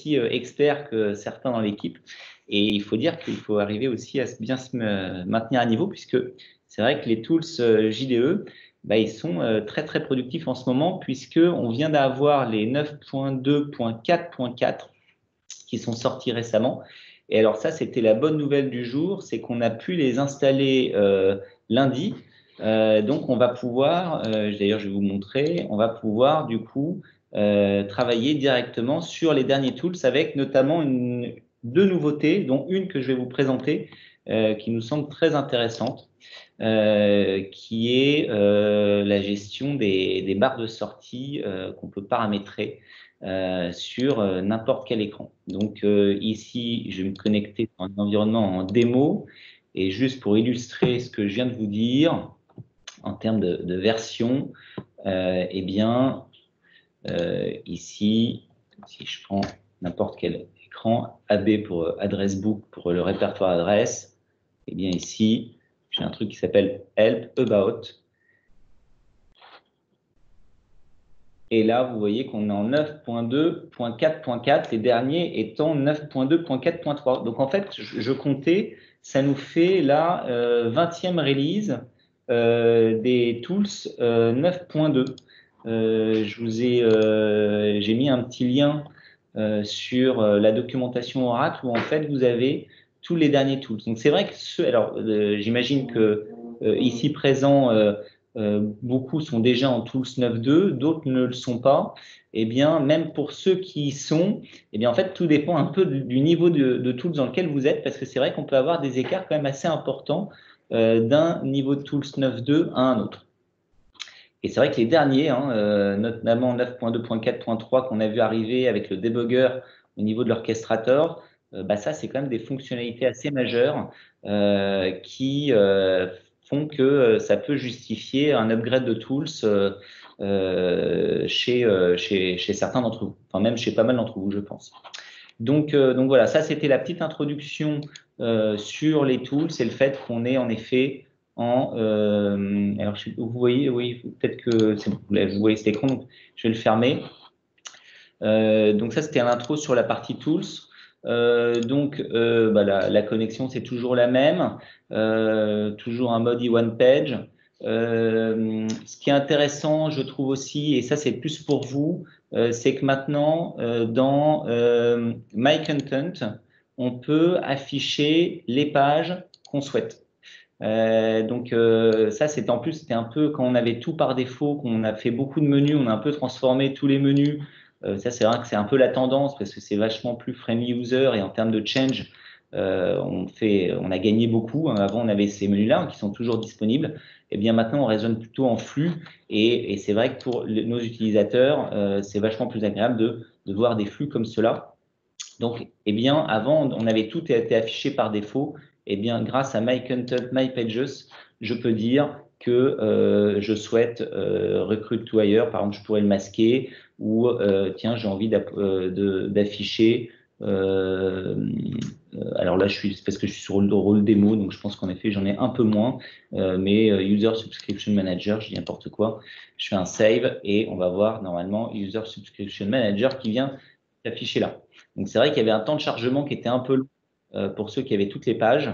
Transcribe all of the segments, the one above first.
aussi expert que certains dans l'équipe. Et il faut dire qu'il faut arriver aussi à bien se maintenir à niveau, puisque c'est vrai que les tools JDE, bah, ils sont très, très productifs en ce moment, puisqu'on vient d'avoir les 9.2.4.4 qui sont sortis récemment. Et alors ça, c'était la bonne nouvelle du jour, c'est qu'on a pu les installer lundi. Donc, on va pouvoir, d'ailleurs, je vais vous montrer, on va pouvoir du coup travailler directement sur les derniers tools avec notamment deux nouveautés, dont une que je vais vous présenter qui nous semble très intéressante, qui est la gestion des barres de sortie qu'on peut paramétrer sur n'importe quel écran. Donc ici, je vais me connecter dans un environnement en démo et juste pour illustrer ce que je viens de vous dire en termes de version, eh bien, ici, si je prends n'importe quel écran, AB pour adresse book pour le répertoire adresse, eh bien ici, j'ai un truc qui s'appelle Help About. Et là, vous voyez qu'on est en 9.2.4.4, les derniers étant 9.2.4.3. Donc, en fait, je comptais, ça nous fait la 20e release des tools 9.2. J'ai mis un petit lien sur la documentation Oracle où, en fait, vous avez tous les derniers tools. Donc, c'est vrai que j'imagine que ici présent, beaucoup sont déjà en Tools 9.2, d'autres ne le sont pas. Eh bien, même pour ceux qui y sont, eh bien, en fait, tout dépend un peu du niveau de Tools dans lequel vous êtes, parce que c'est vrai qu'on peut avoir des écarts quand même assez importants d'un niveau de Tools 9.2 à un autre. Et c'est vrai que les derniers, notamment 9.2.4.3 qu'on a vu arriver avec le debugger au niveau de l'orchestrator, bah ça, c'est quand même des fonctionnalités assez majeures qui font que ça peut justifier un upgrade de tools chez certains d'entre vous, enfin même chez pas mal d'entre vous, je pense. Donc voilà, ça c'était la petite introduction sur les tools, c'est le fait qu'on est en effet alors vous voyez, oui, peut-être que vous voyez cet écran, donc je vais le fermer. Donc ça c'était l'intro sur la partie tools. Bah, la connexion c'est toujours la même, toujours un mode one page. Ce qui est intéressant, je trouve aussi, et ça c'est plus pour vous, c'est que maintenant dans My Content, on peut afficher les pages qu'on souhaite. Ça, c'était en plus, c'était un peu quand on avait tout par défaut, qu'on a fait beaucoup de menus, on a un peu transformé tous les menus. Ça, c'est vrai que c'est un peu la tendance parce que c'est vachement plus friendly user et en termes de change, on a gagné beaucoup. Avant, on avait ces menus-là qui sont toujours disponibles. Et bien maintenant, on raisonne plutôt en flux et c'est vrai que pour nos utilisateurs, c'est vachement plus agréable de voir des flux comme cela. Donc, eh bien, avant, on avait tout été affiché par défaut. Eh bien, grâce à My Content, My Pages, je peux dire que je souhaite Recruit to Hire. Par exemple, je pourrais le masquer ou tiens, j'ai envie d'afficher. Alors là, parce que je suis sur le rôle démo, donc je pense qu'en effet, j'en ai un peu moins. Mais User Subscription Manager, je dis n'importe quoi. Je fais un save et on va voir normalement User Subscription Manager qui vient s'afficher là. Donc, c'est vrai qu'il y avait un temps de chargement qui était un peu long pour ceux qui avaient toutes les pages.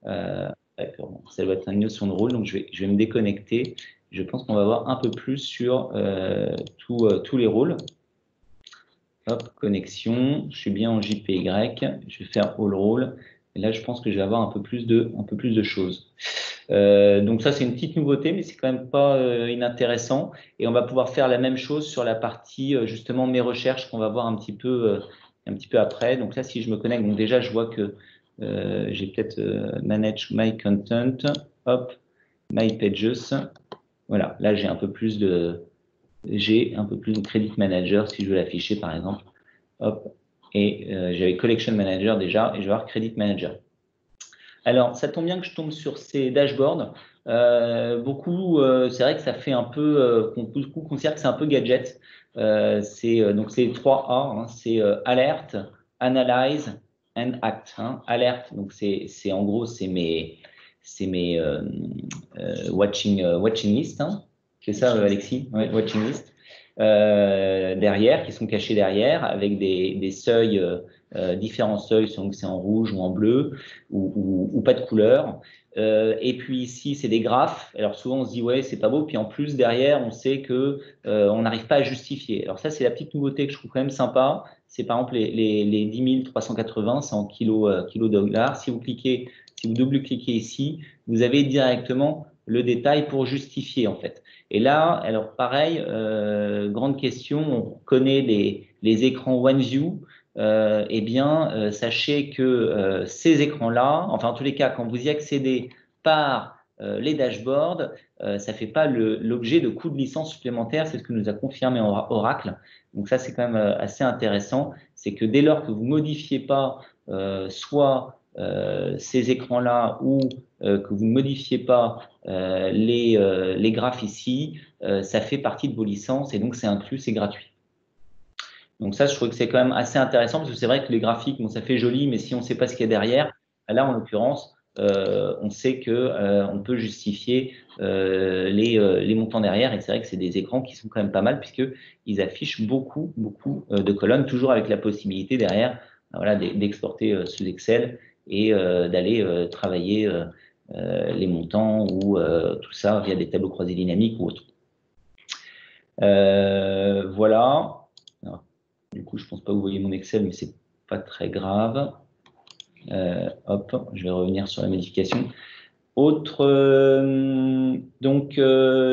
D'accord, bon, ça doit être un notion de rôle, donc je vais me déconnecter. Je pense qu'on va voir un peu plus sur tous les rôles. Hop, connexion, je suis bien en JPY, je vais faire All Role. Et là, je pense que je vais avoir un peu plus de choses. Donc ça, c'est une petite nouveauté, mais c'est quand même pas inintéressant. Et on va pouvoir faire la même chose sur la partie justement mes recherches qu'on va voir un petit peu après. Donc là, si je me connecte, donc déjà, je vois que j'ai peut-être Manage My Content, hop, My Pages. Voilà, là, j'ai un peu plus de Credit Manager si je veux l'afficher, par exemple. Hop, et j'avais Collection Manager déjà, et je vais avoir Credit Manager. Alors, ça tombe bien que je tombe sur ces dashboards. C'est vrai que ça fait un peu, beaucoup considèrent que c'est un peu gadget. Donc, c'est 3A, hein, c'est Alert, Analyze and Act. Hein. Alert, donc c'est en gros, c'est mes watching list. Hein. C'est ça, Alexis? Ouais, watching list. derrière, qui sont cachés derrière, avec des seuils, différents seuils, selon que c'est en rouge ou en bleu, ou pas de couleur. Et puis ici, c'est des graphes. Alors souvent, on se dit, ouais, c'est pas beau. Puis en plus, derrière, on sait que on n'arrive pas à justifier. Alors ça, c'est la petite nouveauté que je trouve quand même sympa. C'est par exemple les 10 380, c'est en kilo-dollars. Si vous double-cliquez ici, vous avez directement le détail pour justifier en fait. Et là, alors pareil, grande question, on connaît les écrans OneView. Eh bien, sachez que ces écrans-là, enfin en tous les cas, quand vous y accédez par les dashboards, ça ne fait pas l'objet de coûts de licence supplémentaires. C'est ce que nous a confirmé Oracle. Donc ça, c'est quand même assez intéressant. C'est que dès lors que vous ne modifiez pas soit ces écrans-là ou que vous ne modifiez pas les graphes ici, ça fait partie de vos licences et donc c'est inclus, c'est gratuit. Donc ça, je trouve que c'est quand même assez intéressant parce que c'est vrai que les graphiques, bon, ça fait joli, mais si on ne sait pas ce qu'il y a derrière, là, en l'occurrence, on sait que on peut justifier les montants derrière et c'est vrai que c'est des écrans qui sont quand même pas mal puisqu'ils affichent beaucoup de colonnes, toujours avec la possibilité derrière voilà, d'exporter sous Excel et d'aller travailler les montants ou tout ça via des tableaux croisés dynamiques ou autres. Voilà. Alors, du coup, je ne pense pas que vous voyez mon Excel, mais ce n'est pas très grave. Hop, je vais revenir sur la modification. Autre,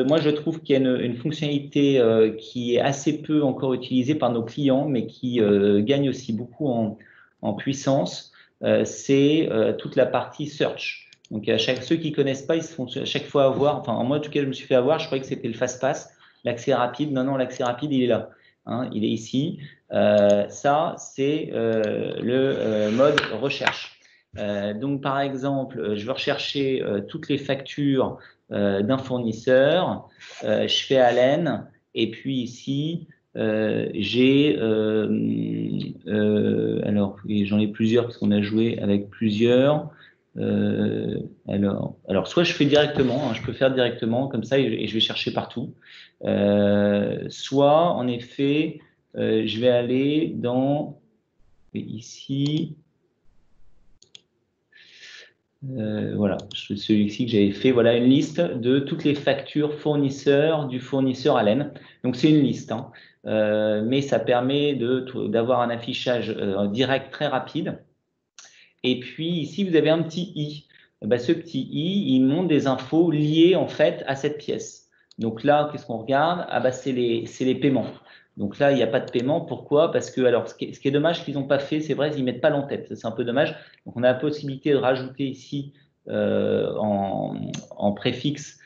moi, je trouve qu'il y a une fonctionnalité qui est assez peu encore utilisée par nos clients, mais qui gagne aussi beaucoup en puissance. C'est toute la partie search. Donc, ceux qui ne connaissent pas, ils se font à chaque fois avoir, enfin, moi, en tout cas, je me suis fait avoir, je croyais que c'était le fast-pass, l'accès rapide. Non, l'accès rapide, il est là. Hein, il est ici. Ça, c'est le mode recherche. Donc, par exemple, je veux rechercher toutes les factures d'un fournisseur. Je fais Allen et puis ici, j'ai alors j'en ai plusieurs parce qu'on a joué avec plusieurs. Alors, soit je fais directement, hein, je peux faire directement comme ça et je vais chercher partout. Soit, en effet, je vais aller dans ici. Voilà, celui-ci que j'avais fait, voilà une liste de toutes les factures fournisseurs du fournisseur Allen. Donc c'est une liste, hein, mais ça permet d'avoir un affichage direct très rapide. Et puis ici, vous avez un petit i. Ben, ce petit i, il montre des infos liées en fait à cette pièce. Donc là, qu'est-ce qu'on regarde? Ah bah c'est les paiements. Donc là, il n'y a pas de paiement. Pourquoi? Parce que, alors, ce qui est dommage qu'ils n'ont pas fait, c'est vrai, ils ne mettent pas l'entête. C'est un peu dommage. Donc, on a la possibilité de rajouter ici en préfixe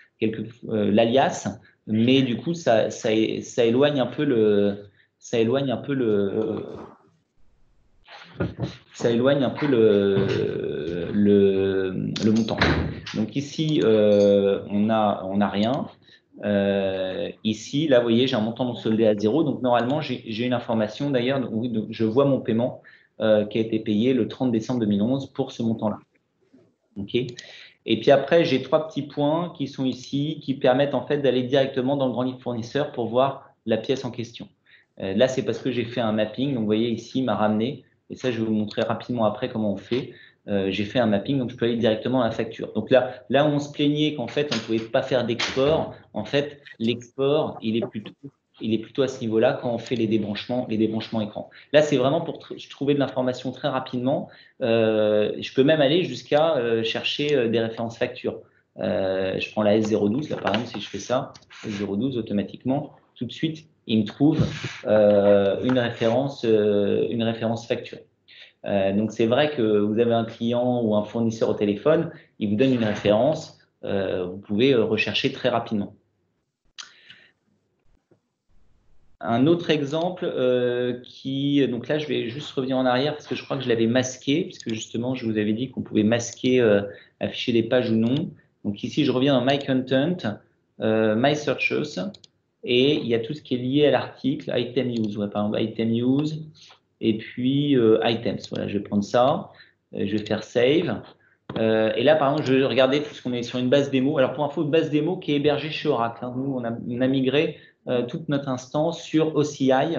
l'alias, mais du coup, ça éloigne un peu ça éloigne un peu le montant. Donc ici, on n'a rien. Ici, là, vous voyez, j'ai un montant non soldé à 0. Donc, normalement, j'ai une information. D'ailleurs, je vois mon paiement qui a été payé le 30 décembre 2011 pour ce montant-là. OK. Et puis après, j'ai 3 petits points qui sont ici, qui permettent en fait d'aller directement dans le grand livre fournisseur pour voir la pièce en question. Là, c'est parce que j'ai fait un mapping. Donc, vous voyez ici, il m'a ramené. Et ça, je vais vous montrer rapidement après comment on fait. J'ai fait un mapping, donc je peux aller directement à la facture. Donc là où on se plaignait qu'en fait, on ne pouvait pas faire d'export, en fait, l'export, il est plutôt à ce niveau-là quand on fait les débranchements écran. Là, c'est vraiment pour trouver de l'information très rapidement. Je peux même aller jusqu'à chercher des références factures. Je prends la S012, là, par exemple, si je fais ça, S012, automatiquement, tout de suite, il me trouve une référence facture. Donc, c'est vrai que vous avez un client ou un fournisseur au téléphone, il vous donne une référence, vous pouvez rechercher très rapidement. Un autre exemple donc là, je vais juste revenir en arrière parce que je crois que je l'avais masqué, puisque justement, je vous avais dit qu'on pouvait masquer, afficher des pages ou non. Donc ici, je reviens dans My Content, My Searches, et il y a tout ce qui est lié à l'article, Item Use, ouais, par exemple, Item Use, et puis Items. Voilà, je vais prendre ça, je vais faire Save. Et là, par exemple, je vais regarder puisqu'on est sur une base démo. Alors, pour info, une base démo qui est hébergée chez Oracle. Hein. Nous, on a migré toute notre instance sur OCI,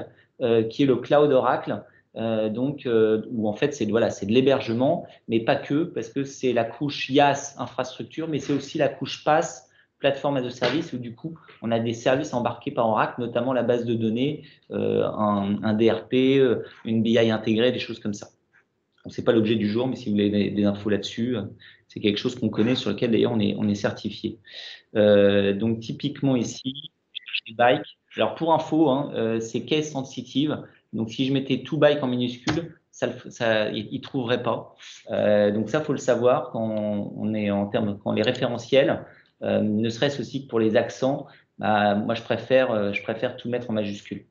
qui est le cloud Oracle. Où en fait, c'est voilà, de l'hébergement, mais pas que, parce que c'est la couche IaaS, infrastructure, mais c'est aussi la couche PaaS, plateforme as a service, où du coup, on a des services embarqués par Oracle, notamment la base de données, un DRP, une BI intégrée, des choses comme ça. Bon, ce n'est pas l'objet du jour, mais si vous voulez des infos là-dessus, c'est quelque chose qu'on connaît, sur lequel d'ailleurs on est certifié. Donc typiquement ici, les bikes. Alors pour info, hein, c'est case sensitive. Donc si je mettais tout bike en minuscule, il ne trouverait pas. Donc ça, faut le savoir quand on est en termes, quand les référentiels, ne serait-ce aussi que pour les accents, bah, moi je préfère tout mettre en majuscule.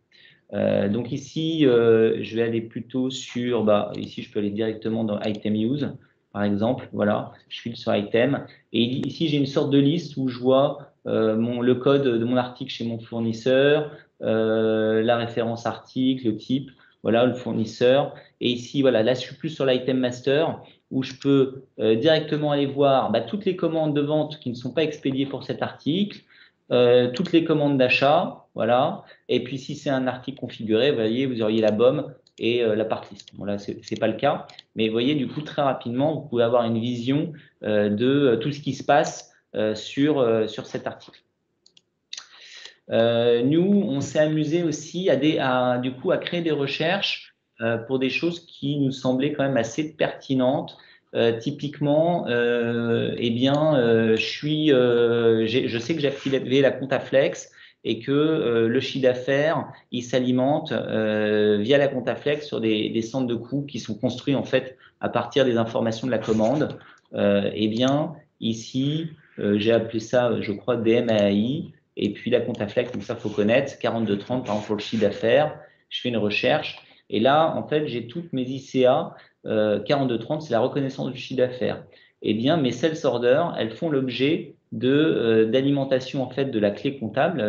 Donc ici, je vais aller plutôt sur, bah, ici je peux aller directement dans Item Use, par exemple, voilà, je file sur Item, et ici j'ai une sorte de liste où je vois le code de mon article chez mon fournisseur, la référence article, le type, voilà, le fournisseur, et ici, voilà, là je suis plus sur l'Item Master, où je peux directement aller voir bah, toutes les commandes de vente qui ne sont pas expédiées pour cet article, toutes les commandes d'achat, voilà. Et puis, si c'est un article configuré, vous voyez, vous auriez la BOM et la part list. Bon, là, ce n'est pas le cas. Mais vous voyez, du coup, très rapidement, vous pouvez avoir une vision de tout ce qui se passe sur cet article. Nous, on s'est amusé aussi du coup, à créer des recherches pour des choses qui nous semblaient quand même assez pertinentes. Typiquement, eh bien, je sais que j'ai activé la Comptaflex et que le chiffre d'affaires, il s'alimente via la Comptaflex sur des centres de coûts qui sont construits en fait à partir des informations de la commande. Eh bien, ici, j'ai appelé ça, je crois, DMAI. Et puis la Comptaflex, donc ça, il faut connaître, 42,30 par exemple pour le chiffre d'affaires. Je fais une recherche. Et là, en fait, j'ai toutes mes ICA. 42,30, c'est la reconnaissance du chiffre d'affaires. Eh bien, mes sales orders, elles font l'objet d'alimentation en fait de la clé comptable,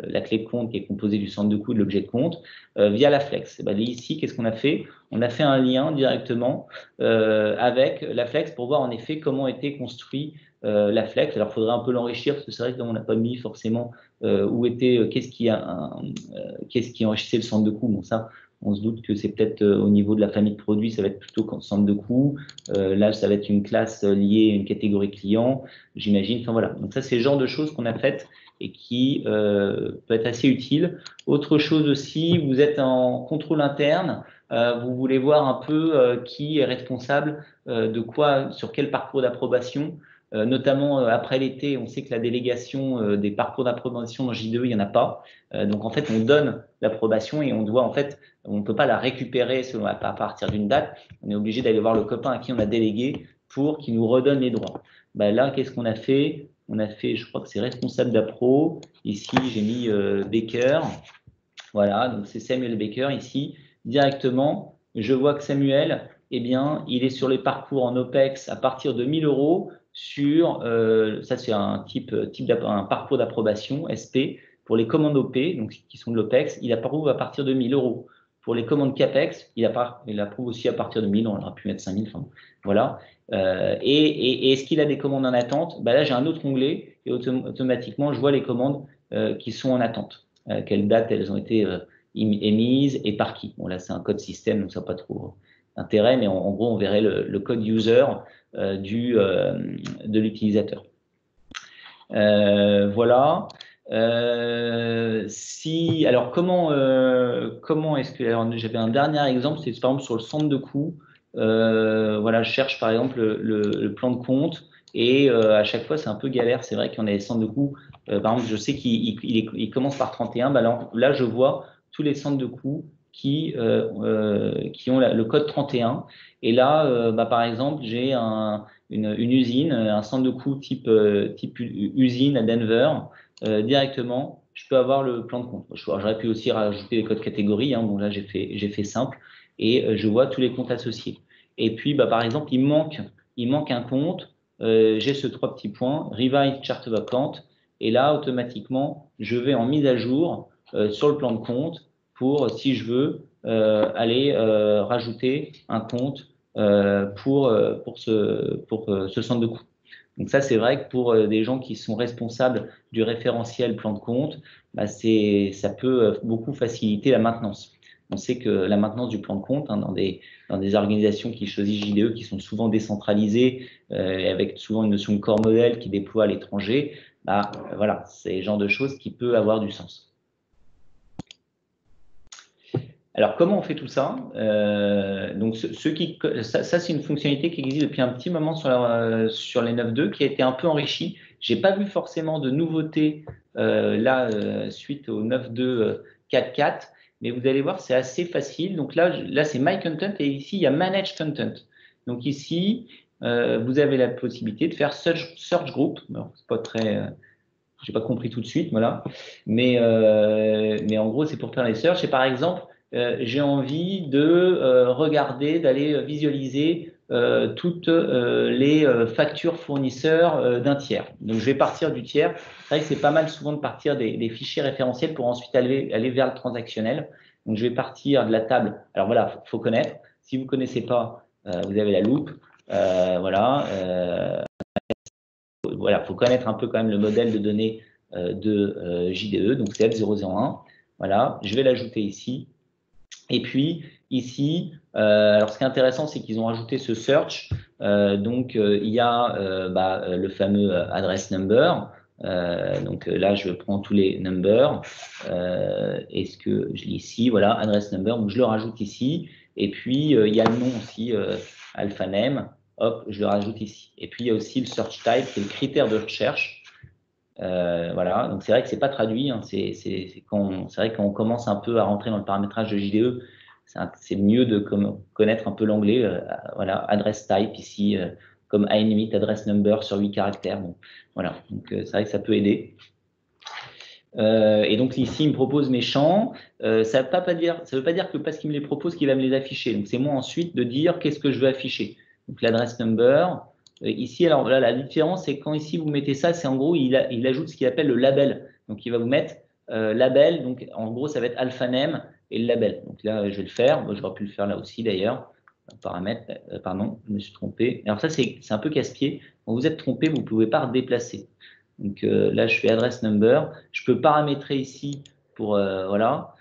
la clé compte qui est composée du centre de coût et de l'objet de compte, via la Flex. Et ben, ici, qu'est-ce qu'on a fait? On a fait un lien directement avec la Flex pour voir en effet comment était construit la Flex. Alors, il faudrait un peu l'enrichir parce que c'est vrai que on n'a pas mis forcément où était, qu'est-ce qui enrichissait le centre de coût. Bon, ça, on se doute que c'est peut-être au niveau de la famille de produits, ça va être plutôt centre de coût. Là, ça va être une classe liée à une catégorie client, j'imagine. Enfin voilà. Donc ça, c'est le genre de choses qu'on a faites et qui peut être assez utile. Autre chose aussi, vous êtes en contrôle interne. Vous voulez voir un peu qui est responsable de quoi, sur quel parcours d'approbation. Notamment après l'été, on sait que la délégation des parcours d'approbation dans J2E, il n'y en a pas. Donc en fait, on donne l'approbation et on doit en fait, on ne peut pas la récupérer à partir d'une date. On est obligé d'aller voir le copain à qui on a délégué pour qu'il nous redonne les droits. Ben là, qu'est-ce qu'on a fait? On a fait, je crois que c'est responsable d'appro. Ici, j'ai mis Baker. Voilà, donc c'est Samuel Baker ici. Directement, je vois que Samuel, eh bien, il est sur les parcours en OPEX à partir de 1 000 euros sur, ça c'est un un parcours d'approbation SP pour les commandes OP, donc qui sont de l'OPEX, il approuve à partir de 1 000 euros. Pour les commandes CAPEX, il approuve aussi à partir de 1 000, on aurait pu mettre 5 000, enfin, voilà. Et est-ce qu'il a des commandes en attente? Ben là, j'ai un autre onglet et automatiquement, je vois les commandes qui sont en attente. Quelle date elles ont été émises et par qui. Bon, là, c'est un code système, donc ça n'a pas trop d'intérêt, mais en gros, on verrait le code user de l'utilisateur. Voilà. Alors, comment est-ce que. Alors, j'avais un dernier exemple, c'est par exemple sur le centre de coût. Voilà, je cherche par exemple le plan de compte et à chaque fois, c'est un peu galère. C'est vrai qu'on a des centres de coûts. Par exemple, je sais qu'il commence par 31. Bah là, je vois tous les centres de coûts qui ont le code 31. Et là, bah, par exemple, j'ai une usine, un centre de coûts type usine à Denver. Directement, je peux avoir le plan de compte. J'aurais pu aussi rajouter les codes catégories. Bon, là, j'ai fait simple et je vois tous les comptes associés. Et puis, bah, par exemple, il manque un compte. J'ai ce 3 petits points, Revise Chart Vacant. Et là, automatiquement, je vais en mise à jour sur le plan de compte pour, si je veux, aller rajouter un compte pour ce centre de coût. Donc ça, c'est vrai que pour des gens qui sont responsables du référentiel plan de compte, bah, ça peut beaucoup faciliter la maintenance. On sait que la maintenance du plan de compte, hein, dans des organisations qui choisissent JDE, qui sont souvent décentralisées, avec souvent une notion de corps modèle qui déploie à l'étranger, bah, voilà, c'est le genre de choses qui peut avoir du sens. Alors, comment on fait tout ça? Donc, ça c'est une fonctionnalité qui existe depuis un petit moment sur les 9.2, qui a été un peu enrichie. J'ai pas vu forcément de nouveautés suite au 9.2 4.4, mais vous allez voir, c'est assez facile. Donc là c'est My Content et ici, il y a Manage Content. Donc ici, vous avez la possibilité de faire Search Group. C'est pas très... j'ai pas compris tout de suite, voilà. Mais en gros, c'est pour faire les searches. Et par exemple, j'ai envie de regarder, d'aller visualiser toutes les factures fournisseurs d'un tiers. Donc, je vais partir du tiers. C'est vrai que c'est pas mal souvent de partir des fichiers référentiels pour ensuite aller vers le transactionnel. Donc, je vais partir de la table. Alors voilà, faut connaître. Si vous connaissez pas, vous avez la loupe. Voilà. Voilà, faut connaître un peu quand même le modèle de données de JDE. Donc, c'est F001. Voilà, je vais l'ajouter ici. Et puis ici, alors ce qui est intéressant, c'est qu'ils ont rajouté ce search. Il y a le fameux address number. Donc là, je prends tous les numbers. Est-ce que je lis ici? Voilà, address number. Donc je le rajoute ici. Et puis il y a le nom aussi, alpha name. Hop, je le rajoute ici. Et puis il y a aussi le search type, qui est le critère de recherche. Voilà, donc c'est vrai que c'est pas traduit, hein, c'est vrai que quand on commence un peu à rentrer dans le paramétrage de JDE, c'est mieux de connaître un peu l'anglais. Voilà, address type ici, comme init address number sur 8 caractères. Bon, voilà, donc c'est vrai que ça peut aider. Et donc ici, il me propose mes champs. Ça veut pas dire que parce qu'il me les propose, qu'il va me les afficher. Donc c'est moi ensuite de dire qu'est-ce que je veux afficher. Donc l'adresse number. Ici, alors là, la différence, c'est quand ici vous mettez ça, c'est en gros, il ajoute ce qu'il appelle le label. Donc il va vous mettre label. Donc en gros, ça va être alpha name et le label. Donc là, je vais le faire. Bon, j'aurais pu le faire là aussi d'ailleurs. Paramètre, pardon, je me suis trompé. Alors ça, c'est un peu casse-pied. Quand vous êtes trompé, vous ne pouvez pas redéplacer. Donc là, je fais address number. Je peux paramétrer ici pour voilà.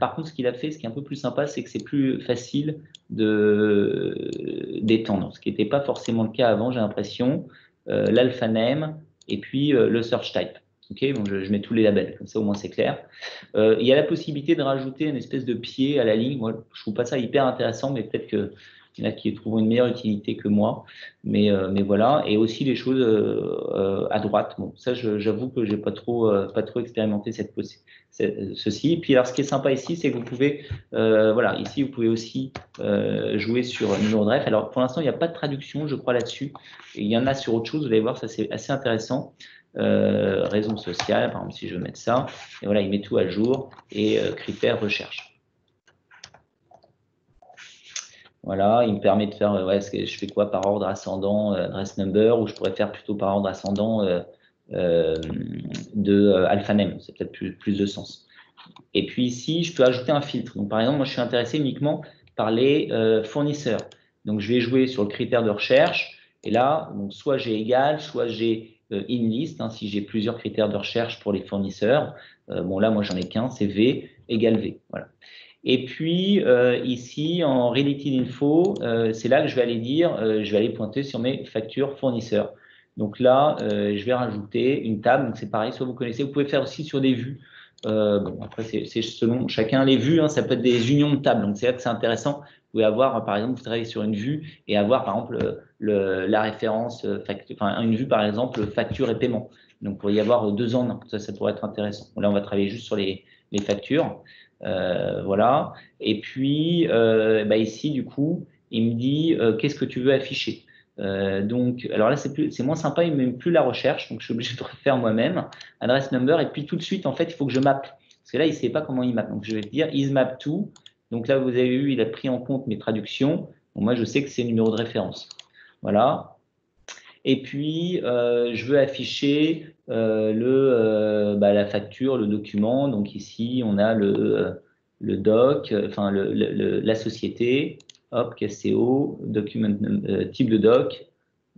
Par contre, ce qu'il a fait, ce qui est un peu plus sympa, c'est que c'est plus facile d'étendre, ce qui n'était pas forcément le cas avant, j'ai l'impression. L'alpha name et puis le search type. Ok, bon, je mets tous les labels, comme ça au moins c'est clair. Il y a la possibilité de rajouter une espèce de pied à la ligne. Moi, je trouve pas ça hyper intéressant, mais peut-être que il y en a qui trouvent une meilleure utilité que moi, mais voilà. Et aussi les choses à droite. Bon, ça, j'avoue que j'ai pas trop expérimenté ceci. Et puis alors, ce qui est sympa ici, c'est que vous pouvez, voilà, ici vous pouvez aussi jouer sur numéro de ref. Alors pour l'instant, il n'y a pas de traduction, je crois là-dessus. Il y en a sur autre chose. Vous allez voir, ça c'est assez intéressant. Raison sociale, par exemple, si je veux mettre ça, et voilà, il met tout à jour et critères recherche. Voilà, il me permet de faire, je fais quoi par ordre ascendant, address number, ou je pourrais faire plutôt par ordre ascendant de alpha name, c'est peut-être plus de sens. Et puis ici, je peux ajouter un filtre. Donc par exemple, moi je suis intéressé uniquement par les fournisseurs. Donc je vais jouer sur le critère de recherche, et là, donc, soit j'ai égal, soit j'ai in list, hein, si j'ai plusieurs critères de recherche pour les fournisseurs. Bon là, moi j'en ai qu'un, c'est V égale V. Voilà. Et puis ici, en Related Info, c'est là que je vais aller dire, je vais aller pointer sur mes factures fournisseurs. Donc là, je vais rajouter une table. Donc c'est pareil, soit vous connaissez, vous pouvez faire aussi sur des vues. Bon, après, c'est selon chacun les vues, hein, ça peut être des unions de tables. Donc c'est là que c'est intéressant. Vous pouvez avoir, par exemple, vous travaillez sur une vue et avoir, par exemple, la référence, enfin une vue, par exemple, facture et paiement. Donc, il pourrait y avoir deux en un. Ça pourrait être intéressant. Bon, là, on va travailler juste sur les factures. Voilà. Et puis, ici, du coup, il me dit qu'est-ce que tu veux afficher. Donc, alors là, c'est moins sympa, il ne met plus la recherche, donc je suis obligé de refaire moi-même. Adresse number, et puis tout de suite, en fait, il faut que je mappe. Parce que là, il ne sait pas comment il mappe. Donc, je vais dire is map to. Donc là, vous avez vu, il a pris en compte mes traductions. Donc, moi, je sais que c'est numéro de référence. Voilà. Et puis, je veux afficher la facture, le document. Donc ici, on a le doc, enfin la société, hop, KCO, document, type de doc,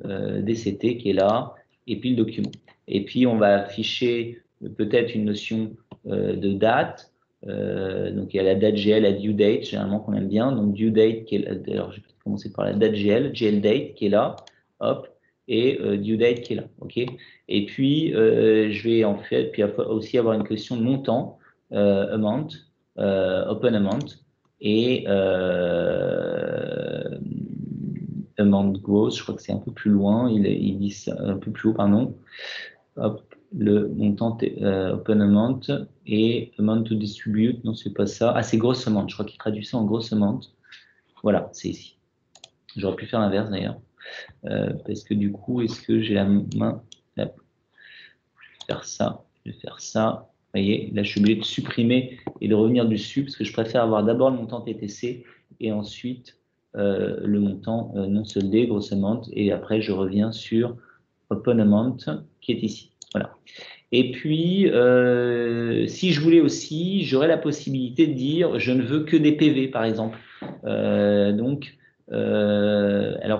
DCT qui est là, et puis le document. Et puis, on va afficher peut-être une notion de date. Donc, il y a la date GL, la due date, généralement qu'on aime bien. Donc, due date, qui est là, alors je vais commencer par la date GL, GL date qui est là, hop, et due date qui est là, ok. Et puis, je vais en fait puis aussi avoir une question de montant, amount, open amount, et amount growth, je crois que c'est un peu plus loin, il dit ça, un peu plus haut, pardon. Hop, le montant open amount et amount to distribute, non, c'est pas ça. Ah, c'est gross amount, je crois qu'il traduit ça en gross amount. Voilà, c'est ici. J'aurais pu faire l'inverse d'ailleurs. Parce que du coup, est-ce que j'ai la main? Hop. Je vais faire ça, je vais faire ça. Vous voyez, là, je suis obligé de supprimer et de revenir dessus parce que je préfère avoir d'abord le montant TTC et ensuite le montant non soldé, gross amount, et après, je reviens sur open amount qui est ici. Voilà. Et puis, si je voulais aussi, j'aurais la possibilité de dire je ne veux que des PV, par exemple. Alors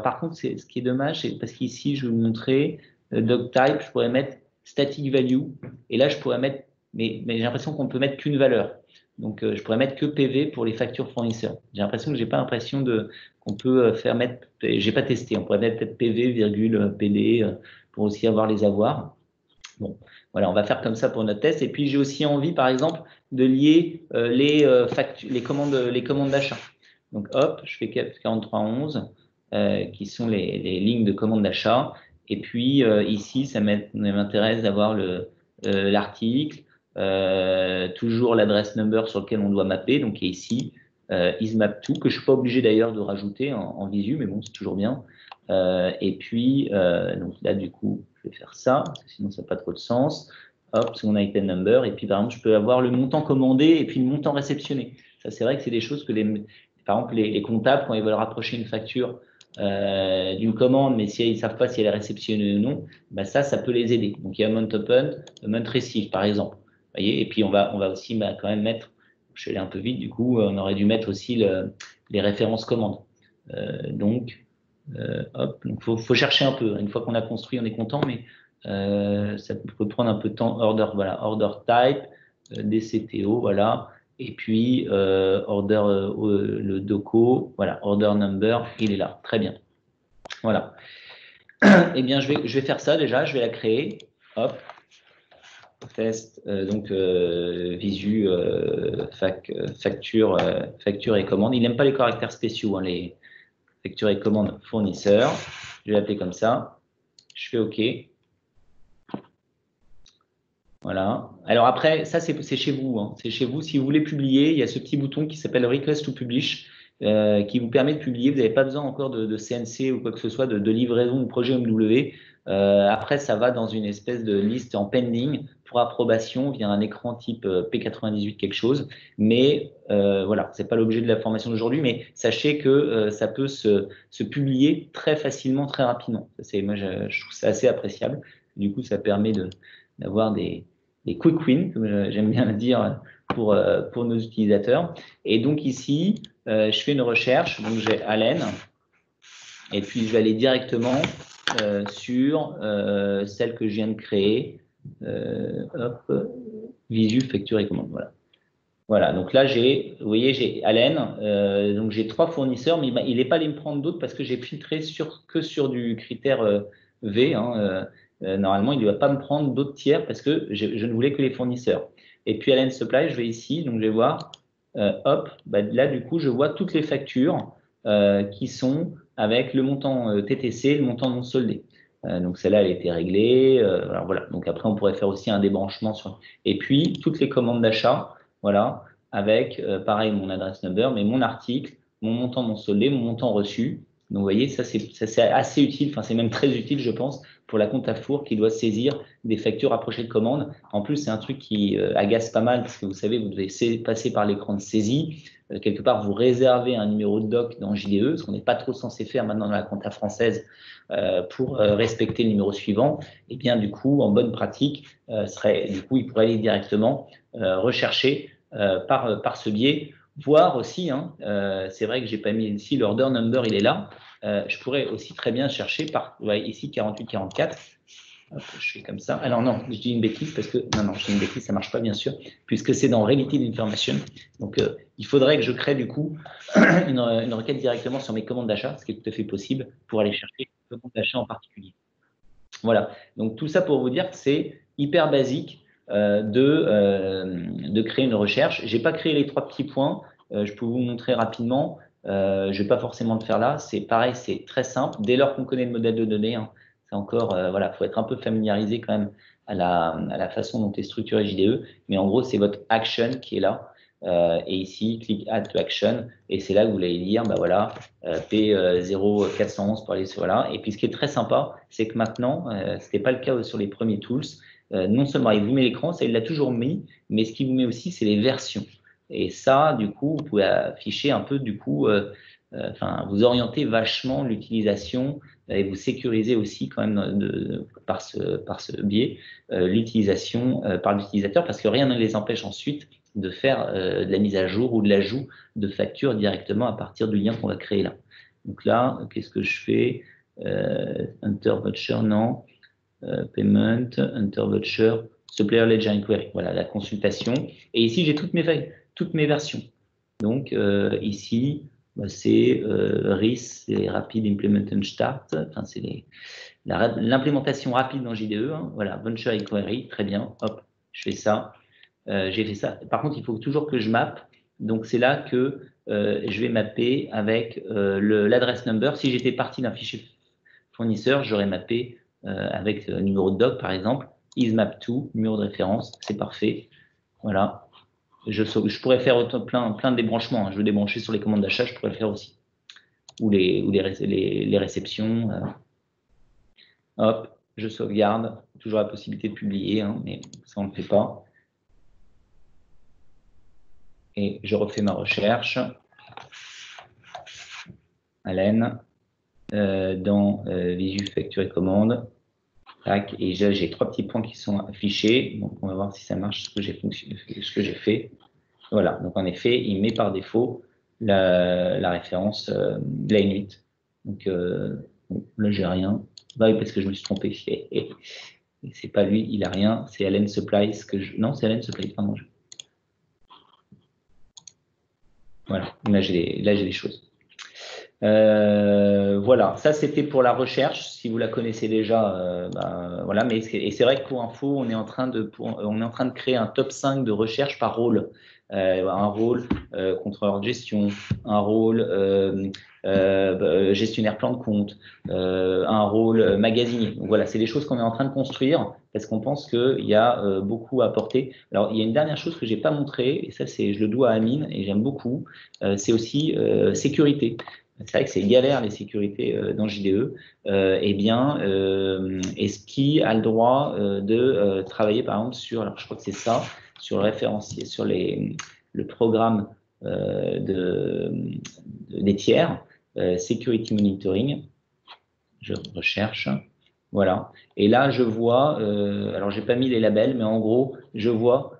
par contre, ce qui est dommage, c'est parce qu'ici, je vais vous montrer doc type, je pourrais mettre static value, et là, je pourrais mettre, mais j'ai l'impression qu'on ne peut mettre qu'une valeur. Donc, je pourrais mettre que PV pour les factures fournisseurs. J'ai l'impression que j'ai pas l'impression qu'on peut faire mettre, j'ai pas testé, on pourrait mettre peut-être PV, virgule, PD, pour aussi avoir les avoirs. Bon, voilà, on va faire comme ça pour notre test. Et puis, j'ai aussi envie, par exemple, de lier les commandes d'achat. Donc, hop, je fais 4311, qui sont les lignes de commande d'achat. Et puis, ici, ça m'intéresse d'avoir l'article, toujours l'adresse number sur lequel on doit mapper, donc qui est ici, ismap2, que je ne suis pas obligé d'ailleurs de rajouter en visu, mais bon, c'est toujours bien. Et puis, donc là, du coup, je vais faire ça, parce que sinon, ça n'a pas trop de sens. Hop, son item number. Et puis, par exemple, je peux avoir le montant commandé et puis le montant réceptionné. Ça, c'est vrai que c'est des choses que, par exemple, les comptables, quand ils veulent rapprocher une facture d'une commande, mais si ils ne savent pas si elle est réceptionnée ou non, bah ça peut les aider. Donc, il y a amount open, amount receive, par exemple. Vous voyez, et puis, on va aussi quand même mettre, je vais aller un peu vite, du coup, on aurait dû mettre aussi les références commandes. Hop, donc faut chercher un peu. Une fois qu'on a construit, on est content, mais ça peut prendre un peu de temps. Order, voilà, order type, DCTO, voilà. Et puis order le doco, voilà, order number, il est là. Très bien. Voilà. Eh bien, je vais faire ça déjà. Je vais la créer. Hop. Test, donc visu, facture et commande. Il n'aime pas les caractères spéciaux, hein, les facture et commande fournisseur. Je vais l'appeler comme ça. Je fais OK. Voilà. Alors après, ça, c'est chez vous. Hein. C'est chez vous. Si vous voulez publier, il y a ce petit bouton qui s'appelle Request to Publish qui vous permet de publier. Vous n'avez pas besoin encore de CNC ou quoi que ce soit, de livraison ou projet MW. Après, ça va dans une espèce de liste en pending pour approbation via un écran type P98 quelque chose. Mais voilà, c'est pas l'objet de la formation d'aujourd'hui, mais sachez que ça peut se publier très facilement, très rapidement. Moi, je trouve ça assez appréciable. Du coup, ça permet d'avoir des quick wins, comme j'aime bien le dire, pour nos utilisateurs. Et donc ici, je fais une recherche, donc j'ai Allen, et puis je vais aller directement sur celle que je viens de créer, hop, visu, facture et commande, voilà. Voilà, donc là, vous voyez, j'ai Allen, donc j'ai 3 fournisseurs, mais il n'est pas allé me prendre d'autres parce que j'ai filtré que sur du critère V. Hein, normalement, il ne va pas me prendre d'autres tiers parce que je ne voulais que les fournisseurs. Et puis Allen Supply, je vais ici, donc je vais voir, hop, bah, là, du coup, je vois toutes les factures qui sont avec le montant TTC, le montant non soldé. Donc celle-là, elle a été réglée. Alors voilà, donc après, on pourrait faire aussi un débranchement sur. Et puis, toutes les commandes d'achat. Voilà, avec pareil mon adresse number, mais mon article, mon montant non soldé, mon montant reçu. Donc vous voyez, ça c'est assez utile, enfin c'est même très utile je pense pour la compte à four qui doit saisir des factures approchées de commande. En plus c'est un truc qui agace pas mal parce que vous savez vous devez passer par l'écran de saisie. Quelque part vous réservez un numéro de doc dans JDE, ce qu'on n'est pas trop censé faire maintenant dans la compta française pour respecter le numéro suivant. Et bien du coup en bonne pratique il pourrait aller directement rechercher par ce biais voir aussi, hein, c'est vrai que j'ai pas mis ici l'order number, il est là. Je pourrais aussi très bien chercher par, ouais, ici 48-44. Je fais comme ça. Alors non, je dis une bêtise parce que non, je dis une bêtise, ça marche pas bien sûr, puisque c'est dans Related Information. Donc il faudrait que je crée du coup une requête directement sur mes commandes d'achat, ce qui est tout à fait possible pour aller chercher une commande d'achat en particulier. Voilà. Donc tout ça pour vous dire que c'est hyper basique de créer une recherche. J'ai pas créé les 3 petits points. Je peux vous montrer rapidement. Je vais pas forcément le faire là. C'est pareil, c'est très simple. Dès lors qu'on connaît le modèle de données, hein, c'est encore voilà, faut être un peu familiarisé quand même à la façon dont est structuré JDE. Mais en gros, c'est votre action qui est là. Et ici, click Add to Action. Et c'est là que vous allez lire, bah voilà, P0411 pour aller sur là. Et puis, ce qui est très sympa, c'est que maintenant, ce n'était pas le cas sur les premiers tools. Non seulement il vous met l'écran, ça il l'a toujours mis, mais ce qu'il vous met aussi, c'est les versions. Et ça, du coup, vous pouvez afficher un peu, du coup, enfin, vous orientez vachement l'utilisation et vous sécurisez aussi quand même par ce biais l'utilisation par l'utilisateur parce que rien ne les empêche ensuite de faire de la mise à jour ou de l'ajout de factures directement à partir du lien qu'on va créer là. Donc là, qu'est-ce que je fais Enter Voucher, non. Payment, Enter Voucher, Supplier Ledger Inquiry. Voilà, la consultation. Et ici, j'ai toutes mes versions. Donc ici, bah, c'est RIS, c'est Rapid Implementation Start. Enfin, c'est l'implémentation rapide dans JDE. Hein. Voilà, Voucher Inquiry, très bien. Hop, je fais ça. J'ai fait ça. Par contre, il faut toujours que je mappe. Donc, c'est là que je vais mapper avec l'adresse number. Si j'étais parti d'un fichier fournisseur, j'aurais mappé avec numéro de doc, par exemple, ismap2, numéro de référence, c'est parfait. Voilà. Je pourrais faire plein de débranchements. Hein. Je veux débrancher sur les commandes d'achat, je pourrais le faire aussi. Ou les réceptions. Hop, je sauvegarde. Toujours la possibilité de publier, hein, mais ça, on ne le fait pas. Et je refais ma recherche. Allen, dans Visu Facture et Commande. Tac, et j'ai 3 petits points qui sont affichés. Donc, on va voir si ça marche, ce que j'ai fait. Voilà, donc en effet, il met par défaut la référence de la Inuit. Donc bon, là, j'ai rien. Bah oui, parce que je me suis trompé. C'est pas lui, il a rien. C'est Allen Supplies que je. Non, c'est Allen Supplies, pardon. Voilà, là j'ai les choses. Voilà, ça c'était pour la recherche. Si vous la connaissez déjà, bah, voilà. Mais c'est vrai que pour info, on est en train de créer un top 5 de recherche par rôle. Un rôle contrôleur de gestion, un rôle gestionnaire plan de compte, un rôle magasinier. Donc voilà, c'est des choses qu'on est en train de construire parce qu'on pense qu'il y a beaucoup à apporter. Alors il y a une dernière chose que j'ai pas montré et ça je le dois à Amine et j'aime beaucoup. C'est aussi sécurité. C'est vrai que c'est galère les sécurités dans JDE. Eh bien, est-ce qui a le droit de travailler par exemple sur, alors je crois que c'est ça, sur le référentiel, sur le programme des tiers, Security Monitoring. Je recherche. Voilà. Et là, je vois, alors j'ai pas mis les labels, mais en gros, je vois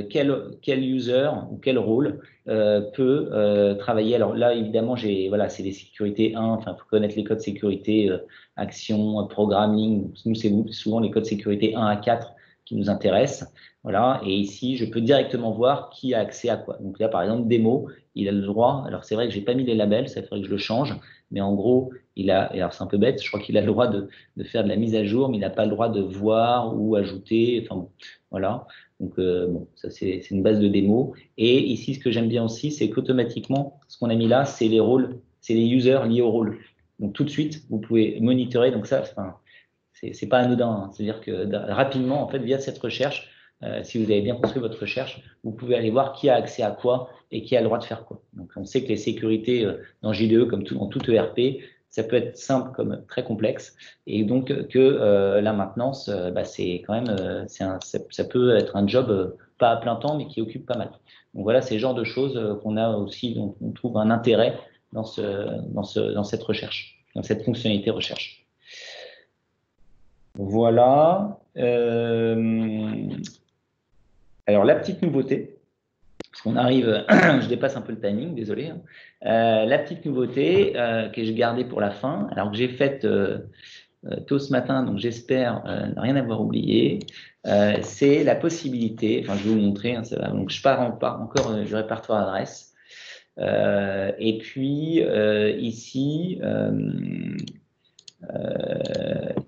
quel user ou quel rôle peut travailler. Alors là, évidemment, voilà, c'est les sécurités 1, enfin, il faut connaître les codes sécurité, action, programming. Nous, c'est souvent les codes sécurité 1 à 4 qui nous intéressent. Voilà. Et ici, je peux directement voir qui a accès à quoi. Donc là, par exemple, démo, il a le droit. Alors, c'est vrai que j'ai pas mis les labels, ça faudrait que je le change. Mais en gros, il a, et alors c'est un peu bête, je crois qu'il a le droit de faire de la mise à jour, mais il n'a pas le droit de voir ou ajouter. Enfin, bon, voilà. Donc, bon, ça, c'est une base de démo. Et ici, ce que j'aime bien aussi, c'est qu'automatiquement, ce qu'on a mis là, c'est les rôles, c'est les users liés au rôle. Donc, tout de suite, vous pouvez monitorer. Donc, ça, enfin, c'est pas anodin. Hein. C'est-à-dire que rapidement, en fait, via cette recherche, si vous avez bien construit votre recherche, vous pouvez aller voir qui a accès à quoi et qui a le droit de faire quoi. Donc, on sait que les sécurités dans JDE, comme dans tout ERP, ça peut être simple comme très complexe. Et donc, que la maintenance, bah, c'est quand même, ça peut être un job pas à plein temps, mais qui occupe pas mal. Donc, voilà, c'est le genre de choses qu'on a aussi, dont on trouve un intérêt dans cette recherche, dans cette fonctionnalité recherche. Voilà. Alors, la petite nouveauté, parce qu'on arrive, je dépasse un peu le timing, désolé. La petite nouveauté que j'ai gardée pour la fin, alors que j'ai faite tôt ce matin, donc j'espère ne rien avoir oublié, c'est la possibilité, enfin je vais vous montrer, hein, ça va, donc je pars encore du répertoire adresse. Et puis ici,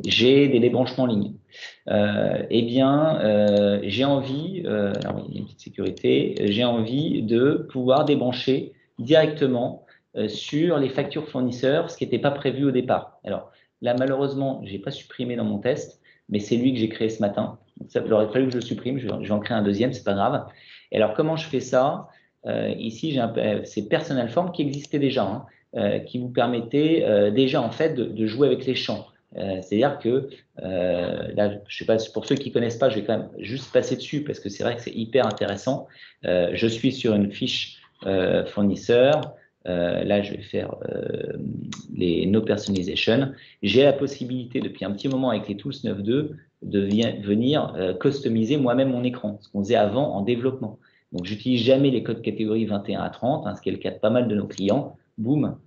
j'ai des débranchements en ligne. Eh bien, j'ai envie, alors il y a une petite sécurité, j'ai envie de pouvoir débrancher directement sur les factures fournisseurs, ce qui n'était pas prévu au départ. Alors là, malheureusement, je n'ai pas supprimé dans mon test, mais c'est lui que j'ai créé ce matin. Donc, ça, il aurait fallu que je le supprime, je vais en créer un deuxième, c'est pas grave. Et alors, comment je fais ça? Ici, c'est Personal Form qui existait déjà, hein, qui vous permettait déjà en fait de jouer avec les champs. C'est-à-dire que là, je sais pas, pour ceux qui connaissent pas, je vais quand même juste passer dessus parce que c'est vrai que c'est hyper intéressant. Je suis sur une fiche fournisseur. Là, je vais faire les No Personalization. J'ai la possibilité depuis un petit moment avec les Tools 9.2 de venir customiser moi-même mon écran, ce qu'on faisait avant en développement. Donc, j'utilise jamais les codes catégorie 21 à 30, hein, ce qui est le cas de pas mal de nos clients. Boum,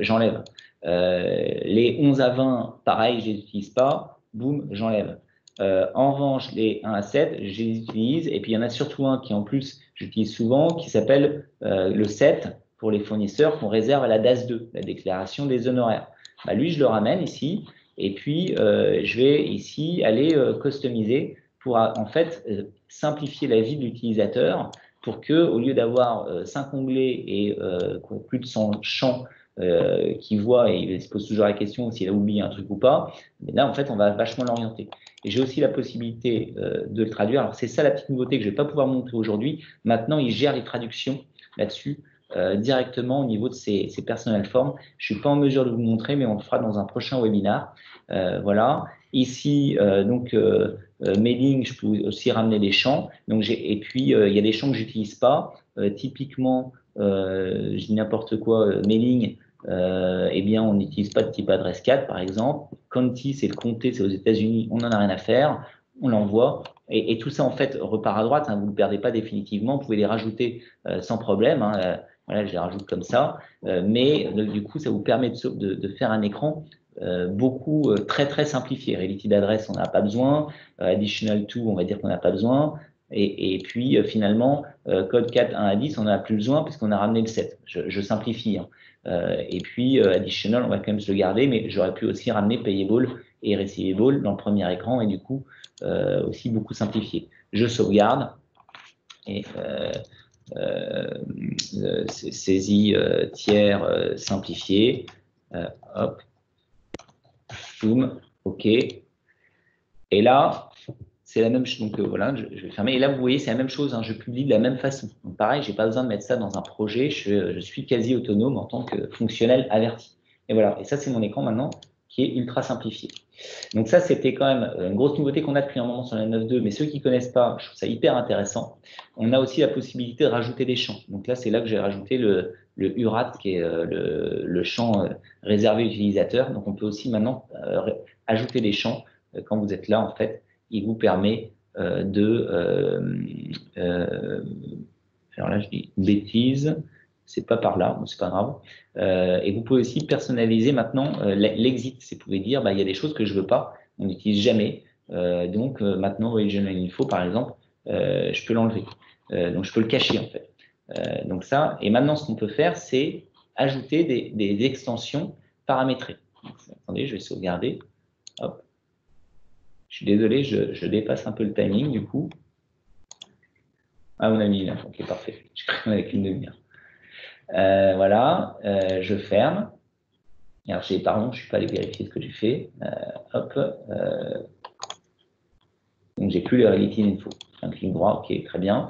j'enlève. Les 11 à 20, pareil, je ne les utilise pas. Boum, j'enlève. En revanche, les 1 à 7, je les utilise. Et puis, il y en a surtout un qui, en plus, j'utilise souvent, qui s'appelle le 7 pour les fournisseurs qu'on réserve à la DAS 2, la déclaration des honoraires. Bah, lui, je le ramène ici. Et puis, je vais ici aller customiser pour, en fait, simplifier la vie de l'utilisateur pour que, au lieu d'avoir 5 onglets et plus de 100 champs qui voit et il se pose toujours la question s'il a oublié un truc ou pas, mais là, en fait, on va vachement l'orienter. Et j'ai aussi la possibilité de le traduire. Alors, c'est ça la petite nouveauté que je ne vais pas pouvoir montrer aujourd'hui. Maintenant, il gère les traductions là-dessus directement au niveau de ces personnel forms. Je ne suis pas en mesure de vous montrer, mais on le fera dans un prochain webinar. Voilà. Ici, mailing, je peux aussi ramener des champs. Donc, et puis, il y a des champs que je n'utilise pas. Typiquement, je dis n'importe quoi, mailing, eh bien, on n'utilise pas de type adresse 4, par exemple. County, c'est le comté, c'est aux États-Unis, on n'en a rien à faire, on l'envoie. Et tout ça, en fait, repart à droite, hein, vous ne le perdez pas définitivement, vous pouvez les rajouter sans problème. Hein, voilà, je les rajoute comme ça. Mais du coup, ça vous permet de faire un écran beaucoup très, très simplifié. Reality d'adresse, on n'a pas besoin. Additional to, on va dire qu'on n'a pas besoin. Et puis, finalement, code 4, 1 à 10, on n'en a plus besoin puisqu'on a ramené le 7. Je simplifie. Hein. Et puis, additional, on va quand même se le garder, mais j'aurais pu aussi ramener payable et receivable dans le premier écran et du coup, aussi beaucoup simplifié. Je sauvegarde et saisie tiers simplifié. Hop, boum, OK. Et là, c'est la même chose. Donc voilà, je vais fermer. Et là, vous voyez, c'est la même chose. Hein, je publie de la même façon. Donc pareil, je n'ai pas besoin de mettre ça dans un projet. Je suis quasi autonome en tant que fonctionnel averti. Et voilà. Et ça, c'est mon écran maintenant qui est ultra simplifié. Donc ça, c'était quand même une grosse nouveauté qu'on a depuis un moment sur la 9.2. Mais ceux qui ne connaissent pas, je trouve ça hyper intéressant. On a aussi la possibilité de rajouter des champs. Donc là, c'est là que j'ai rajouté le URAT, qui est le champ réservé utilisateur. Donc on peut aussi maintenant ajouter des champs quand vous êtes là, en fait. Il vous permet alors là je dis une bêtise, c'est pas par là, c'est pas grave. Et vous pouvez aussi personnaliser maintenant l'exit. Vous pouvez dire, bah, il y a des choses que je veux pas, on n'utilise jamais. Donc maintenant, Regional Info, par exemple, je peux l'enlever. Donc je peux le cacher en fait. Donc ça, et maintenant ce qu'on peut faire, c'est ajouter des extensions paramétrées. Donc, attendez, je vais sauvegarder. Hop. Je suis désolé, je dépasse un peu le timing du coup. Ah, on a mis là. Ok, parfait. Je crée avec une demi-heure. Voilà, je ferme. Alors, pardon, je ne suis pas allé vérifier ce que j'ai fait. Hop. Donc, j'ai plus le Reality Info. Un clic droit, ok, très bien.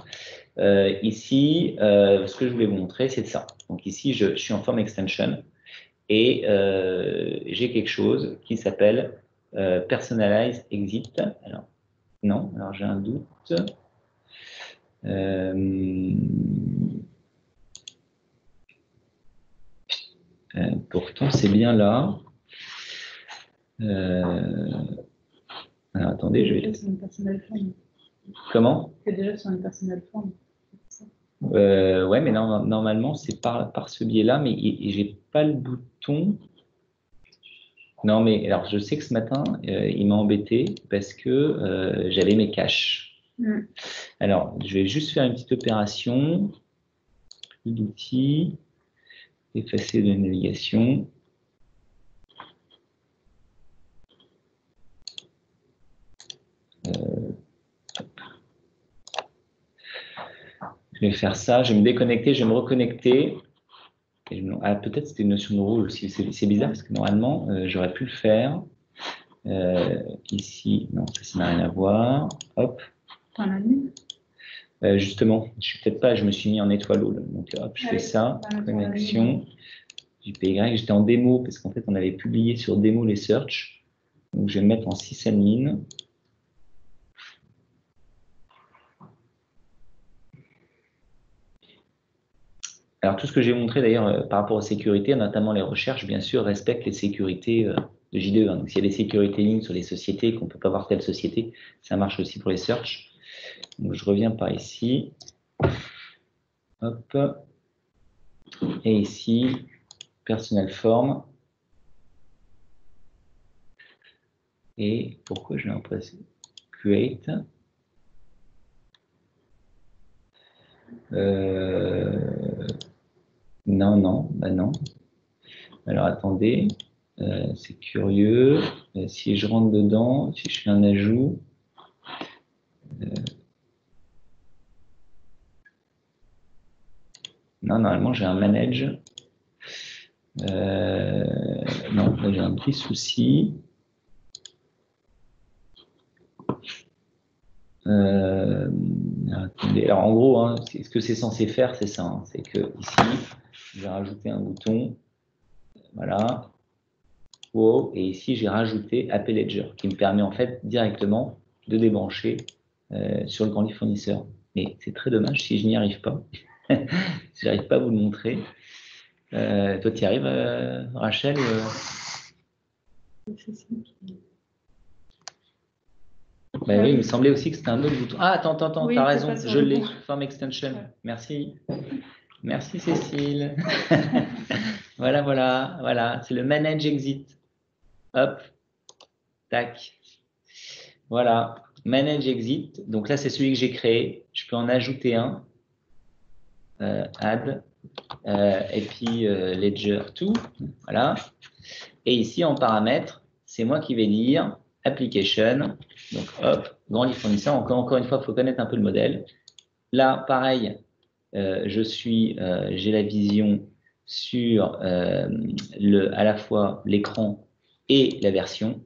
Ici, ce que je voulais vous montrer, c'est ça. Donc, ici, je suis en form extension et j'ai quelque chose qui s'appelle Personalize Exit. Alors, non, alors j'ai un doute. Pourtant, c'est bien là. Alors, attendez, je vais. Déjà sur une personnel form. Comment? C'est déjà sur une personnel form. Ouais, mais normalement, c'est par ce biais-là, mais j'ai pas le bouton. Non, mais alors je sais que ce matin, il m'a embêté parce que j'avais mes caches. Alors, je vais juste faire une petite opération. Plus d'outils, effacer de navigation. Je vais faire ça, je vais me déconnecter, je vais me reconnecter. Ah, peut-être c'était une notion de rouge aussi, c'est bizarre parce que normalement, j'aurais pu le faire. Ici, non, ça n'a rien à voir. Hop. Justement, je suis peut-être pas, je me suis mis en étoile haut. Donc hop, je fais ça, connexion. JPY, j'étais en démo parce qu'en fait, on avait publié sur démo les search. Donc je vais me mettre en sysadmin. Alors, tout ce que j'ai montré d'ailleurs par rapport aux sécurités, notamment les recherches, bien sûr, respectent les sécurités de JDE. Donc, s'il y a des sécurités lignes sur les sociétés, qu'on ne peut pas voir telle société, ça marche aussi pour les search. Donc, je reviens par ici. Hop. Et ici, personal form. Et pourquoi je l'ai impressé? Create. Non, bah non. Alors, attendez. C'est curieux. Si je rentre dedans, si je fais un ajout, non, normalement, j'ai un manage. Non, là, j'ai un petit souci. Attendez. Alors, en gros, hein, ce que c'est censé faire, c'est ça. Hein, c'est que ici, je vais rajouter un bouton. Voilà. Wow, et ici, j'ai rajouté App Ledger, qui me permet en fait directement de débrancher sur le grandi fournisseur. Mais c'est très dommage si je n'y arrive pas. Si j'arrive pas à vous le montrer. Toi, tu y arrives, Rachel Ben oui, il me semblait aussi que c'était un autre bouton. Ah, attends, oui, t'as raison, je l'ai. Form Extension. Ouais. Merci. Merci, Cécile. Voilà. C'est le Manage Exit. Hop. Tac. Voilà. Manage Exit. Donc là, c'est celui que j'ai créé. Je peux en ajouter un. Add. Et puis Ledger to. Voilà. Et ici, en paramètres, c'est moi qui vais dire Application. Donc, hop, grandi fournisseur. Encore une fois, il faut connaître un peu le modèle. Là, pareil, j'ai la vision sur à la fois l'écran et la version.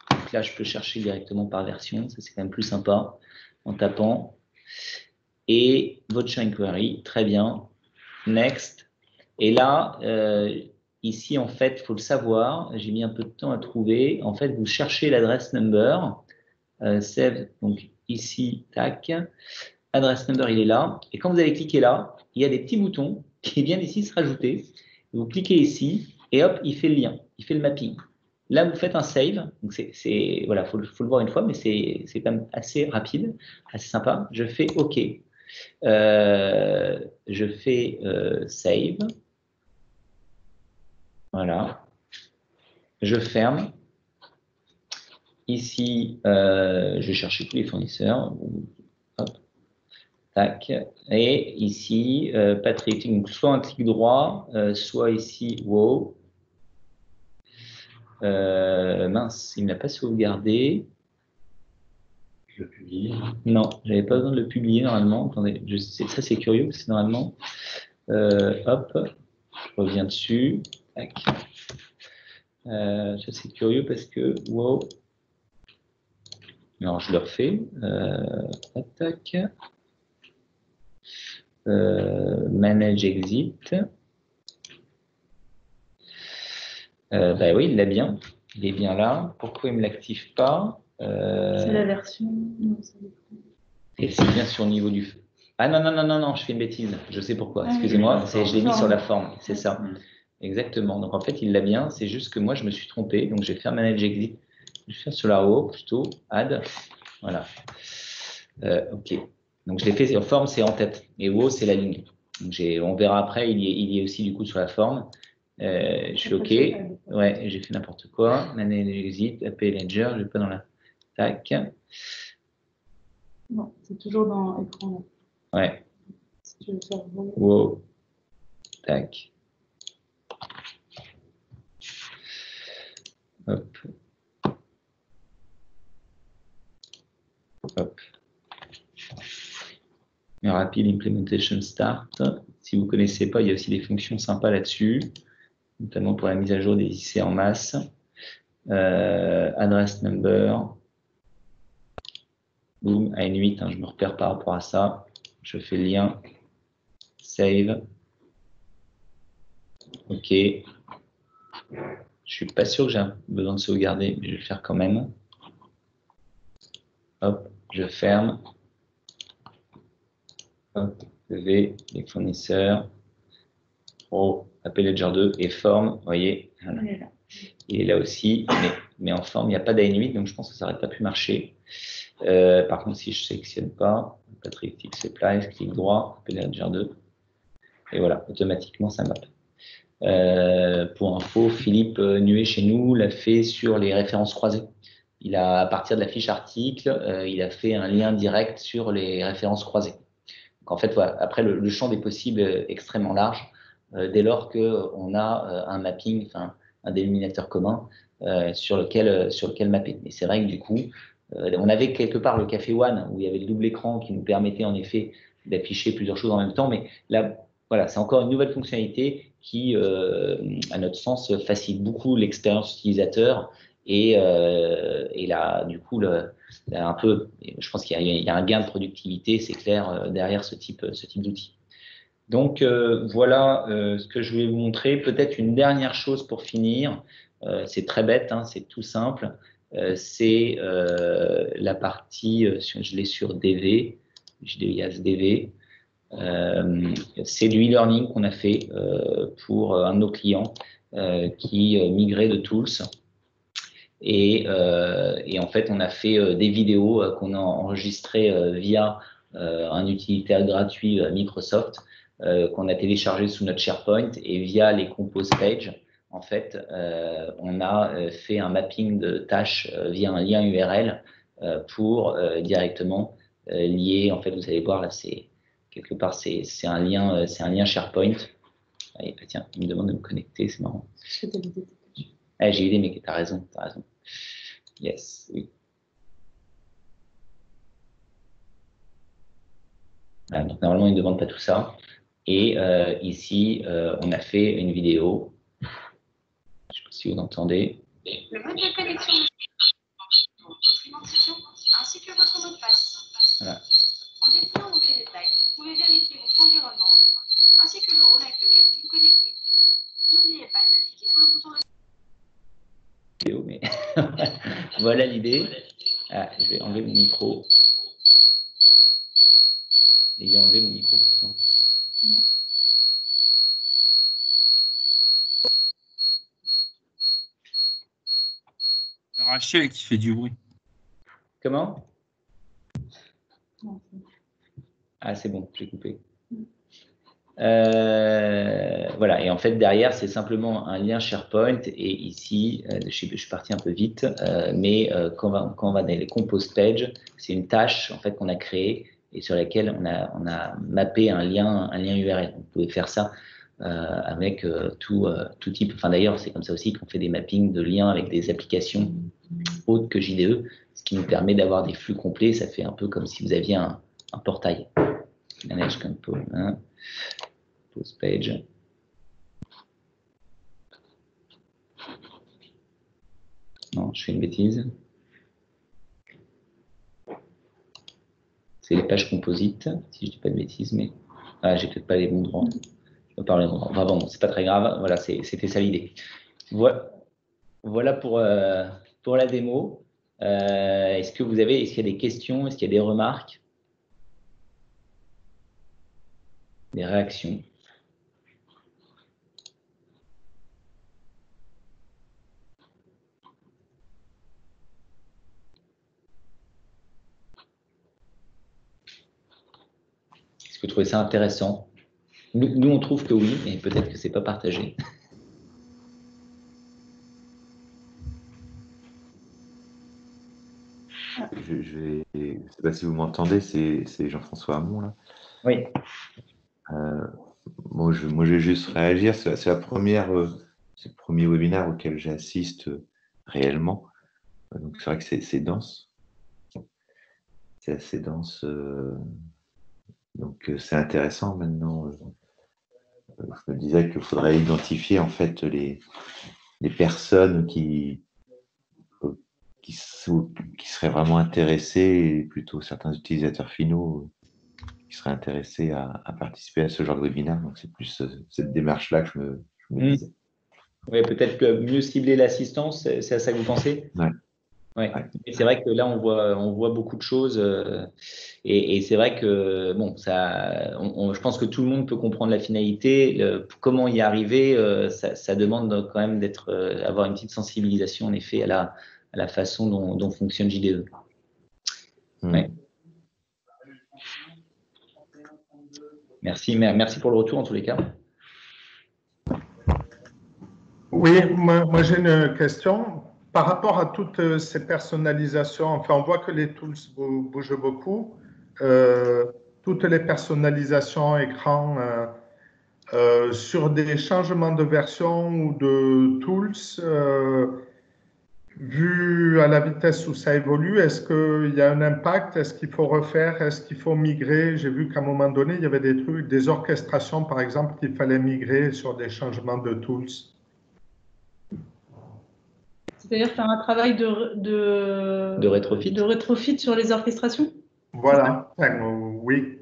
Donc là, je peux chercher directement par version. Ça, c'est quand même plus sympa en tapant. Et Voucher Inquiry, très bien. Next. Et là, ici, en fait, il faut le savoir. J'ai mis un peu de temps à trouver. En fait, vous cherchez l'adresse number. Save, donc ici, tac. Adresse number, il est là. Et quand vous allez cliquer là, il y a des petits boutons qui viennent ici se rajouter. Vous cliquez ici et hop, il fait le lien, il fait le mapping. Là, vous faites un save. Donc, voilà, faut le voir une fois, mais c'est quand même assez rapide, assez sympa. Je fais OK. Je fais save. Voilà. Je ferme. Ici, je vais chercher tous les fournisseurs. Hop. Tac. Et ici, Patrick, donc soit un clic droit, soit ici, wow. Mince, il ne l'a pas sauvegardé. Je le publie. Non, j'avais pas besoin de le publier normalement. Attendez, ça c'est curieux parce que normalement, hop, je reviens dessus. Tac. Ça c'est curieux parce que, wow. Alors je le refais. Tac. Manage exit. Bah oui, il l'a bien. Il est bien là. Pourquoi il ne me l'active pas? C'est la version. Et c'est bien sur le niveau du feu. Ah non, je fais une bêtise. Je sais pourquoi. Excusez-moi, je l'ai mis sur la forme. C'est ça. Exactement. Donc en fait, il l'a bien. C'est juste que moi, je me suis trompé. Donc je vais faire Manage Exit. Je vais faire sur la haut plutôt. Add. Voilà. OK. Donc, je l'ai fait sur forme, c'est en tête. Et WO, c'est la ligne. Donc, on verra après, il y est aussi du coup sur la forme. Je suis OK. Ouais, j'ai fait n'importe quoi. Manage exit, AP Ledger, je vais pas dans la. Tac. Non, c'est toujours dans écran. Ouais. Si tu veux faire WO. WO. Tac. Hop. Hop. Rapid Implementation Start. Si vous ne connaissez pas, il y a aussi des fonctions sympas là-dessus, notamment pour la mise à jour des IC en masse. Address number. Boom, AN8, hein, je me repère par rapport à ça. Je fais le lien. Save. OK. Je suis pas sûr que j'ai besoin de sauvegarder, mais je vais le faire quand même. Hop, je ferme. Hop, V, les fournisseurs. Pro, AP Ledger 2 et forme. Vous voyez, voilà. Il est là aussi, mais en forme, il n'y a pas d'AN8, donc je pense que ça n'aurait pas pu marcher. Par contre, si je ne sélectionne pas, Patrick Tick Supplies, clic droit, AP Ledger 2. Et voilà, automatiquement, ça mappe. Pour info, Philippe Nuet chez nous l'a fait sur les références croisées. Il a, à partir de la fiche article, il a fait un lien direct sur les références croisées. Donc en fait, voilà, après, le champ des possibles est extrêmement large dès lors qu'on a un mapping, enfin, un dénominateur commun sur lequel mapper. Mais c'est vrai que du coup, on avait quelque part le Café One où il y avait le double écran qui nous permettait en effet d'afficher plusieurs choses en même temps. Mais là, voilà, c'est encore une nouvelle fonctionnalité qui, à notre sens, facilite beaucoup l'expérience utilisateur et là, du coup, un peu, je pense qu'il y a un gain de productivité, c'est clair, derrière ce type d'outil. Donc, voilà ce que je voulais vous montrer. Peut-être une dernière chose pour finir. C'est très bête, hein, c'est tout simple. C'est la partie, je l'ai sur DV, JDIAS DV. C'est du e-learning qu'on a fait pour un de nos clients qui migrait de Tools. Et en fait, on a fait des vidéos qu'on a enregistrées via un utilitaire gratuit Microsoft qu'on a téléchargé sous notre SharePoint et via les Compose Pages. En fait, on a fait un mapping de tâches via un lien URL pour directement lier. En fait, vous allez voir là, c'est quelque part, c'est un lien SharePoint. Allez, tiens, il me demande de me connecter, c'est marrant. J'ai eu des, mais t'as raison, t'as raison. Yes, oui. Voilà, donc normalement, il ne demande pas tout ça. Et ici, on a fait une vidéo. Je ne sais pas si vous entendez. Le mode de connexion, votre identifiant, ainsi que votre mot de passe. Voilà. En dépliant l'onglet détail, vous pouvez vérifier votre environnement, ainsi que le rôle avec lequel vous vous connectez. N'oubliez pas de cliquer sur le bouton de Vidéo, mais voilà l'idée. Ah, je vais enlever mon micro. Et j'ai enlevé mon micro pourtant. Rachel qui fait du bruit. Comment? Ah, c'est bon, j'ai coupé. Voilà, et en fait, derrière, c'est simplement un lien SharePoint. Et ici, je suis parti un peu vite, mais quand on va dans les Compose Pages, c'est une tâche en fait, qu'on a créée et sur laquelle on a mappé un lien URL. Vous pouvez faire ça avec tout type. Enfin, d'ailleurs, c'est comme ça aussi qu'on fait des mappings de liens avec des applications autres que JDE, ce qui nous permet d'avoir des flux complets. Ça fait un peu comme si vous aviez un portail. Manage Compose, hein. Pause page. Non, je fais une bêtise. C'est les pages composites, si je dis pas de bêtises, mais j'ai peut-être pas les bons droits. Je peux parler droit. Enfin bon, c'est pas très grave. Voilà, c'était ça l'idée. Voilà pour la démo. Est-ce qu'il y a des questions? Est-ce qu'il y a des remarques? Des réactions? que vous trouvez ça intéressant? Nous, on trouve que oui, mais peut-être que ce n'est pas partagé. Je ne sais pas si vous m'entendez, c'est Jean-François Hamon, là. Oui. Moi, je vais juste réagir. C'est le premier webinaire auquel j'assiste réellement. Donc, c'est vrai que c'est dense. C'est assez dense. Donc, c'est intéressant maintenant. Je me disais qu'il faudrait identifier en fait les personnes qui seraient vraiment intéressées, et plutôt certains utilisateurs finaux qui seraient intéressés à participer à ce genre de webinaire. Donc, c'est plus cette démarche-là que je me disais. Oui, peut-être que mieux cibler l'assistance, c'est à ça que vous pensez? Ouais. Ouais. C'est vrai que là, on voit beaucoup de choses et c'est vrai que bon, je pense que tout le monde peut comprendre la finalité. Comment y arriver, ça demande quand même avoir une petite sensibilisation en effet à la façon dont fonctionne JDE. Ouais. Merci pour le retour en tous les cas. Oui, moi j'ai une question. Par rapport à toutes ces personnalisations, enfin, on voit que les tools bougent beaucoup. Toutes les personnalisations écran sur des changements de version ou de tools, vu à la vitesse où ça évolue, est-ce qu'il y a un impact? Est-ce qu'il faut refaire? Est-ce qu'il faut migrer? J'ai vu qu'à un moment donné, il y avait des trucs, des orchestrations, par exemple, qu'il fallait migrer sur des changements de tools. C'est-à-dire faire un travail de rétrofit sur les orchestrations? Voilà, oui.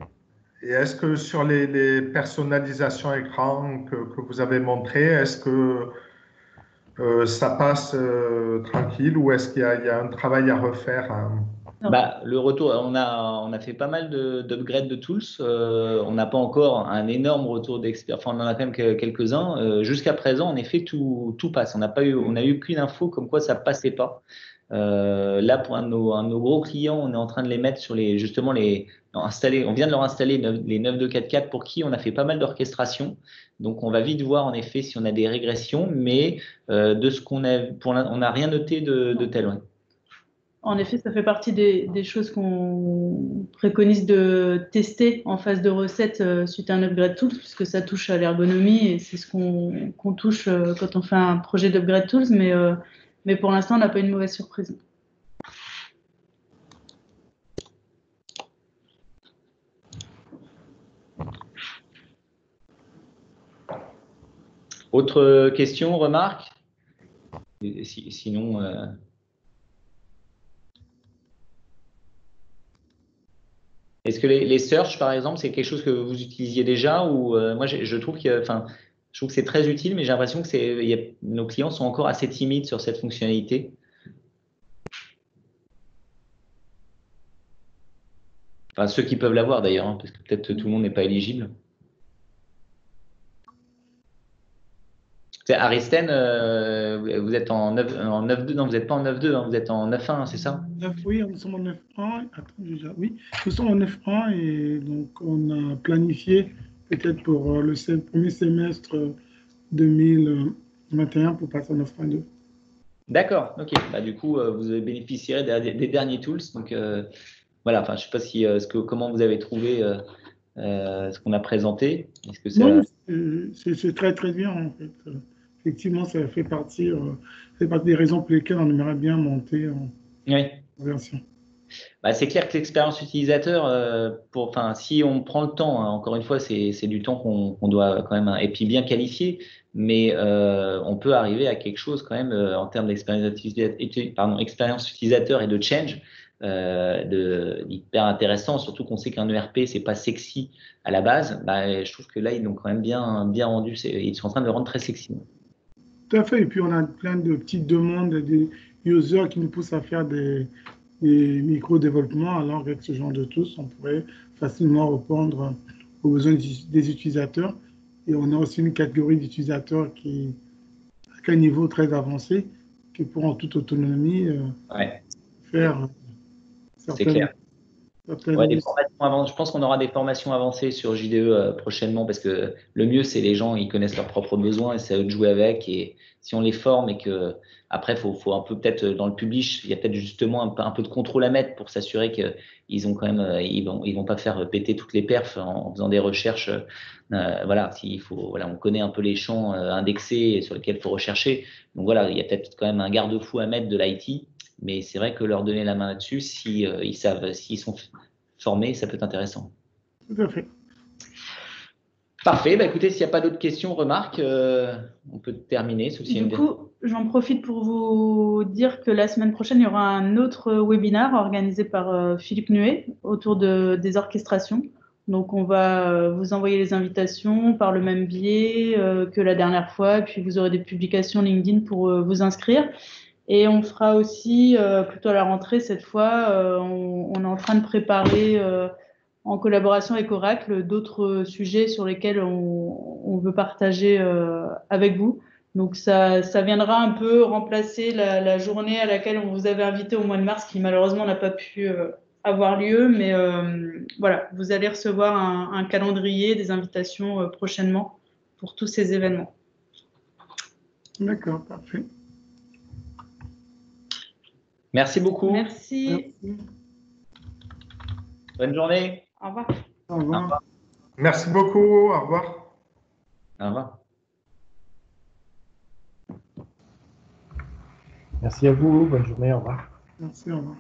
Et est-ce que sur les personnalisations écran que vous avez montrées, est-ce que ça passe tranquille ou est-ce qu'il y a un travail à refaire? Le retour, on a fait pas mal d'upgrades de tools. On n'a pas encore un énorme retour d'expert. Enfin, on en a quand même quelques-uns. Jusqu'à présent, en effet, tout passe. On a eu qu'une info comme quoi ça passait pas. Là, pour un de nos gros clients, on est en train de les mettre sur on vient de leur installer les 9244 pour qui on a fait pas mal d'orchestration. Donc, on va vite voir en effet si on a des régressions, mais de ce qu'on a, on n'a rien noté de tel. Ouais. En effet, ça fait partie des choses qu'on préconise de tester en phase de recette suite à un upgrade tools, puisque ça touche à l'ergonomie et c'est ce qu'on touche quand on fait un projet d'upgrade tools, mais pour l'instant, on n'a pas une mauvaise surprise. Autre question, remarque? Sinon… Est-ce que les search, par exemple, c'est quelque chose que vous utilisiez déjà ou moi, je trouve que c'est très utile, mais j'ai l'impression que nos clients sont encore assez timides sur cette fonctionnalité. Enfin, ceux qui peuvent l'avoir d'ailleurs, hein, parce que peut-être tout le monde n'est pas éligible. Aristen, vous êtes en 9.2, non, vous n'êtes pas en 9.2, hein, vous êtes en 9.1, c'est ça? Oui, nous sommes en 9.1. Oui, nous sommes en 9.1 et donc on a planifié peut-être pour le premier semestre 2021 pour passer en 9.2. D'accord, ok. Du coup, vous bénéficierez des derniers tools. Donc voilà, enfin, je ne sais pas comment vous avez trouvé ce qu'on a présenté. Est-ce que ça… C'est très très bien en fait. Effectivement, ça fait partie des raisons pour lesquelles on aimerait bien monter en version. C'est clair que l'expérience utilisateur, si on prend le temps, hein, encore une fois, c'est du temps qu'on doit quand même, et puis bien qualifier, mais on peut arriver à quelque chose quand même en termes d'expérience utilisateur et de change, hyper intéressant, surtout qu'on sait qu'un ERP, c'est pas sexy à la base. Je trouve que là, ils l'ont quand même bien rendu, ils sont en train de le rendre très sexy. Tout à fait, et puis on a plein de petites demandes des users qui nous poussent à faire des micro-développements, alors avec ce genre de tools, on pourrait facilement répondre aux besoins des utilisateurs. Et on a aussi une catégorie d'utilisateurs qui à un niveau très avancé, qui pourront en toute autonomie faire Ouais, je pense qu'on aura des formations avancées sur JDE prochainement parce que le mieux, c'est les gens, ils connaissent leurs propres besoins et c'est à eux de jouer avec. Et si on les forme et que après, faut un peu peut-être dans le publish, il y a peut-être justement un peu de contrôle à mettre pour s'assurer qu'ils ont quand même, ils vont pas faire péter toutes les perfs en faisant des recherches. Voilà, voilà, on connaît un peu les champs indexés sur lesquels il faut rechercher. Donc voilà, il y a peut-être quand même un garde-fou à mettre de l'IT. Mais c'est vrai que leur donner la main là-dessus, si ils savent, s'ils sont formés, ça peut être intéressant. Tout à fait. Parfait. Bah, écoutez, s'il n'y a pas d'autres questions, remarques, on peut terminer. Du coup, j'en profite pour vous dire que la semaine prochaine, il y aura un autre webinaire organisé par Philippe Nuet autour des orchestrations. Donc, on va vous envoyer les invitations par le même biais que la dernière fois. Et puis, vous aurez des publications LinkedIn pour vous inscrire. Et on fera aussi, plutôt à la rentrée cette fois, on est en train de préparer en collaboration avec Oracle d'autres sujets sur lesquels on veut partager avec vous. Donc ça viendra un peu remplacer la journée à laquelle on vous avait invité au mois de mars, qui malheureusement n'a pas pu avoir lieu. Mais voilà, vous allez recevoir un calendrier, des invitations prochainement pour tous ces événements. D'accord, parfait. Merci beaucoup. Merci. Bonne journée. Au revoir. Au revoir. Au revoir. Merci beaucoup. Au revoir. Au revoir. Merci à vous. Bonne journée. Au revoir. Merci, au revoir.